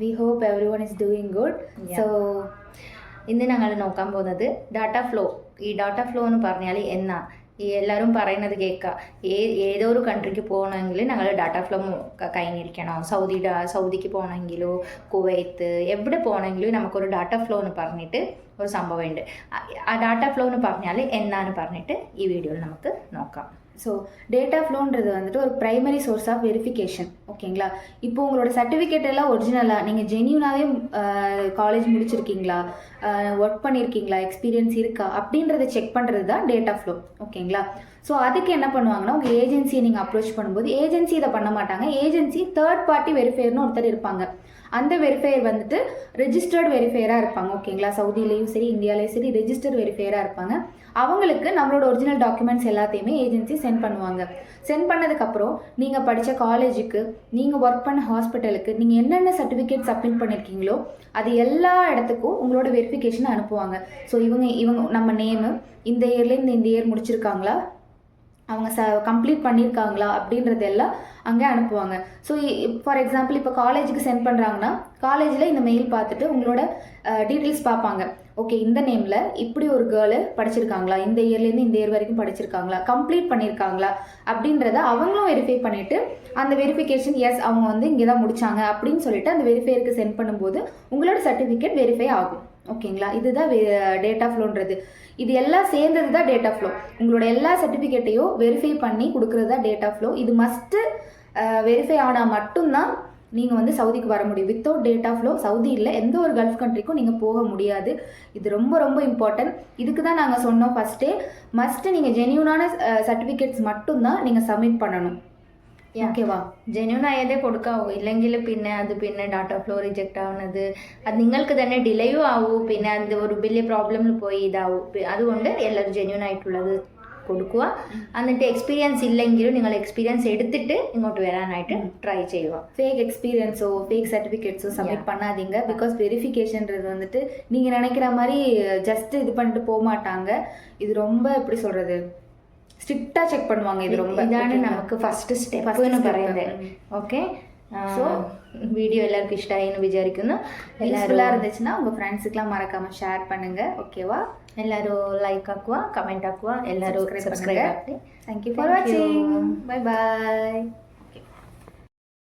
We hope everyone is doing good. Yeah. So ഇന്ന് ഞങ്ങൾ നോക്കാൻ പോകുന്നത് ഡാറ്റ ഫ്ലോ. ഈ ഡാറ്റ ഫ്ലോ എന്ന് പറഞ്ഞാൽ എന്നാ ഈ എല്ലാവരും പറയുന്നത് കേൾക്കുക. ഏതോ ഒരു കൺട്രിക്ക് പോകണമെങ്കിൽ ഞങ്ങൾ ഡാറ്റ ഫ്ലോ കഴിഞ്ഞിരിക്കണം. സൗദിക്ക് പോകണമെങ്കിലോ കുവൈത്ത് എവിടെ പോകണമെങ്കിലും നമുക്കൊരു ഡാറ്റ ഫ്ലോ എന്ന് പറഞ്ഞിട്ട് ഒരു സംഭവമുണ്ട്. ആ ഡാറ്റ ഫ്ലോ എന്ന് പറഞ്ഞാൽ എന്നാന്ന് പറഞ്ഞിട്ട് ഈ വീഡിയോയിൽ നമുക്ക് നോക്കാം. ஸோ டேட்டா ஃப்ளோன்றது வந்துட்டு ஒரு ப்ரைமரி சோர்ஸ் ஆஃப் வெரிஃபிகேஷன். ஓகேங்களா? இப்போ உங்களோட சர்டிஃபிகேட் எல்லாம் ஒரிஜினலாக நீங்கள் ஜென்யூனாகவே காலேஜ் முடிச்சிருக்கீங்களா, ஒர்க் பண்ணியிருக்கீங்களா, எக்ஸ்பீரியன்ஸ் இருக்கா அப்படின்றத செக் பண்ணுறது தான் டேட்டா ஃப்ளோ. ஓகேங்களா? ஸோ அதுக்கு என்ன பண்ணுவாங்கன்னா, உங்கள் ஏஜென்சியை நீங்கள் அப்ரோச் பண்ணும்போது ஏஜென்சி இதை பண்ண மாட்டாங்க. ஏஜென்சி தேர்ட் பார்ட்டி வெரிஃபையர்னு ஒருத்தர் இருப்பாங்க. அந்த வெரிஃபையர் வந்துட்டு ரெஜிஸ்டர்டு வெரிஃபையராக இருப்பாங்க. ஓகேங்களா? சவுதியிலையும் சரி இந்தியாவிலையும் சரி ரெஜிஸ்டர்ட் வெரிஃபையராக இருப்பாங்க. அவங்களுக்கு நம்மளோட ஒரிஜினல் டாக்குமெண்ட்ஸ் எல்லாத்தையுமே ஏஜென்சி சென்ட் பண்ணுவாங்க. சென்ட் பண்ணதுக்கப்புறம் நீங்கள் படித்த காலேஜுக்கு, நீங்கள் ஒர்க் பண்ண ஹாஸ்பிட்டலுக்கு, நீங்கள் என்னென்ன சர்டிஃபிகேட் சப்மிட் பண்ணியிருக்கீங்களோ அது எல்லா இடத்துக்கும் உங்களோட வெரிஃபிகேஷனை அனுப்புவாங்க. ஸோ இவங்க நம்ம நேமு, இந்த இயர்லேருந்து இந்த இயர் முடிச்சிருக்காங்களா, அவங்க கம்ப்ளீட் பண்ணியிருக்காங்களா அப்படின்றதெல்லாம் அங்கே அனுப்புவாங்க. ஸோ ஃபார் எக்ஸாம்பிள் இப்போ காலேஜுக்கு சென்ட் பண்ணுறாங்கன்னா காலேஜில் இந்த மெயில் பார்த்துட்டு உங்களோட டீட்டெயில்ஸ் பார்ப்பாங்க. ஓகே, இந்த நேமில் இப்படி ஒரு கேர்ளு படிச்சிருக்காங்களா, இந்த இயர்லேருந்து இந்த இயர் வரைக்கும் படிச்சிருக்காங்களா, கம்ப்ளீட் பண்ணியிருக்காங்களா அப்படின்றத அவங்களும் வெரிஃபை பண்ணிவிட்டு அந்த வெரிஃபிகேஷன் எஸ் அவங்க வந்து இங்கே தான் முடித்தாங்க அப்படின்னு சொல்லிட்டு அந்த வெரிஃபையருக்கு சென்ட் பண்ணும்போது உங்களோட சர்டிஃபிகேட் வெரிஃபை ஆகும். ஓகேங்களா? இதுதான் டேட்டா ஃப்ளோன்றது. இது எல்லாம் சேர்ந்தது தான் டேட்டா ஃப்ளோ. உங்களோட எல்லா சர்டிஃபிகேட்டையும் வெரிஃபை பண்ணி கொடுக்குறது தான் டேட்டா ஃப்ளோ. இது மஸ்ட்டு வெரிஃபை ஆனால் மட்டும்தான் நீங்கள் வந்து சவுதிக்கு வர முடியும். வித்தவுட் டேட்டா ஃப்ளோ சவுதி இல்லை எந்த ஒரு கல்ஃப் கண்ட்ரிக்கும் நீங்கள் போக முடியாது. இது ரொம்ப ரொம்ப இம்பார்ட்டன்ட். இதுக்கு தான் நாங்கள் சொன்னோம் ஃபஸ்ட்டே, மஸ்ட்டு நீங்கள் ஜென்யூனான சர்டிஃபிகேட்ஸ் மட்டும்தான் நீங்கள் சப்மிட் பண்ணணும். ഓക്കേവാ? ജെന്യൂൻ ആയതേ കൊടുക്കാവൂ, ഇല്ലെങ്കിൽ പിന്നെ അത് പിന്നെ ഡാറ്റ ഫ്ലോ റിജക്റ്റ് ആവുന്നത് അത് നിങ്ങൾക്ക് തന്നെ ഡിലേയും ആവൂ, പിന്നെ അത് ഒരു വലിയ പ്രോബ്ലമിൽ പോയി ഇതാവും. അതുകൊണ്ട് എല്ലാവരും ജെന്യൂൻ ആയിട്ടുള്ളത് കൊടുക്കുക. എന്നിട്ട് എക്സ്പീരിയൻസ് ഇല്ലെങ്കിലും നിങ്ങൾ എക്സ്പീരിയൻസ് എടുത്തിട്ട് ഇങ്ങോട്ട് വരാനായിട്ട് ട്ரை ചെയ്യുക. ஃபேக் எக்ஸ்பீரியன்ஸோ ஃபேக் சர்டிஃபிகேட்ஸோ சப்மிட் பண்ணாதீங்க. பிகாஸ் வெரிஃபிகேஷன்றது வந்துட்டு நீங்கள் நினைக்கிற மாதிரி ஜஸ்ட் இது பண்ணிட்டு போக மாட்டாங்க. இது ரொம்ப எப்படி சொல்கிறது, സ്ട്രിക്റ്റാ ചെക്ക് பண்ணுவாங்க. ഇത് ரொம்ப ഇതാണ് നമുക്ക് ഫസ്റ്റ് സ്റ്റെപ്പ് എന്ന് പറയുന്നത്. ഓക്കെ, ஸோ வீடியோ எல்லாருக்கும் இஷ்டாயின்னு விசாரிக்கணும். யூஸ்ஃபுல்லாக இருந்துச்சுன்னா உங்கள் ஃப்ரெண்ட்ஸுக்கெலாம் மறக்காமல் ஷேர் பண்ணுங்கள். ஓகேவா? எல்லாரும் லைக் ஆக்குவா, கமெண்ட் ஆக்குவா, எல்லாரும் சப்ஸ்கிரைப் ஆகி. தேங்க்யூ ஃபார் வாட்சிங். Bye bye.